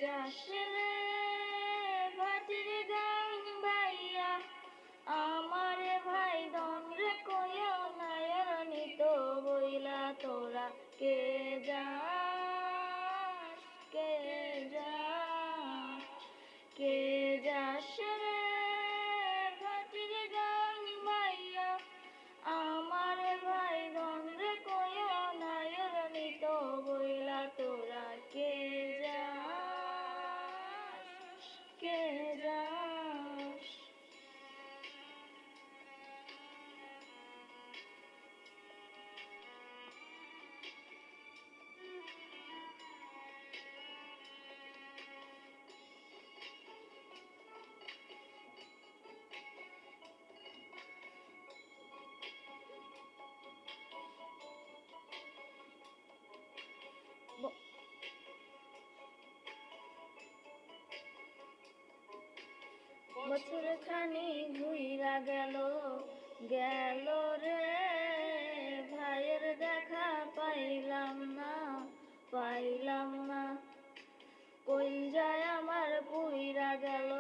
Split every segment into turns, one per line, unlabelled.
যাস রে ভাটির গান ভাইয়া, আমার ভাই দন রে কয়া নায়র নিত বইলা তোরা কে যাস, কে যাস, কে যাস রে ভাটির গান ভাইয়া, আমার ভাই দন রে কয়া নায়র নিত বইলা তোরা কে যাস, কে যাস। বছর খানি ঘুইরা গেল, গেল রে ভাইয়ের দেখা পাইলাম না, পাইলাম না। কই যায় আমার পুইরা গেল,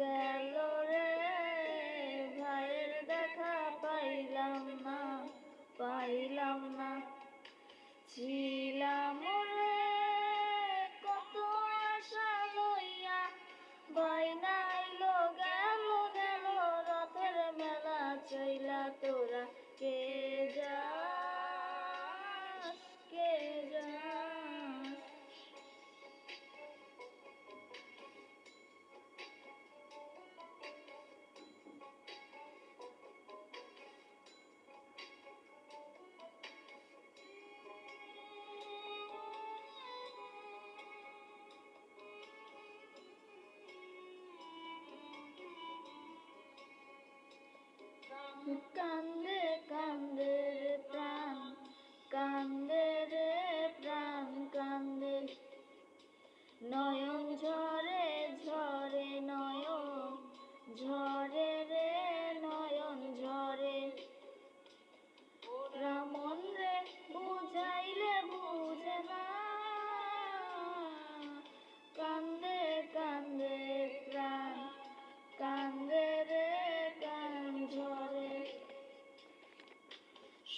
গেল রে ভাইয়ের দেখা পাইলাম না, পাইলাম না। ছিলাম রে কত আশা লইয়া, বাইনা আইলো গেল, গেল রথের মেলা চইলা তোরা কে যাস, কে যাস। কান্দে কান্দে রে প্রাণ, কান্দে রে প্রাণ কান্দে, নয়ন ঝরে ঝরে নয়ন ঝরে রে নয়ন ঝরে। রামন রে বুঝাইলে বুঝে না, কান্দে কান্দে প্রাণ, কান্দে রে কান ঝরে।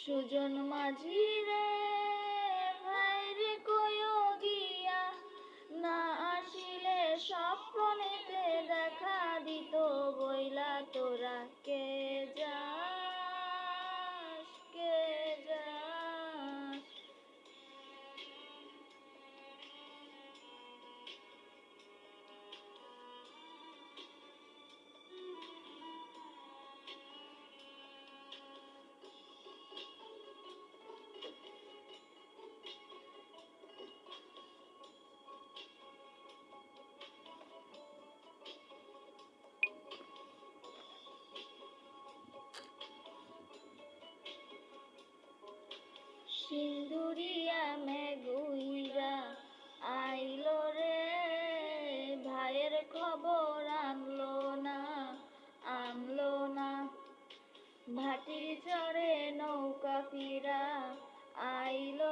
সুজন মাঝি রে ভাইরে কইও গিয়া, না আসিলে স্বপ্নেতে দেখা দিত বইলা তোরা কে যাস, কে যাস। সিন্দুরিয়া মেঘুইরা আইলো রে ভাইয়ের খবর আনলো না, আনলো না। ভাটির চরে নৌকা ফিরা আইলো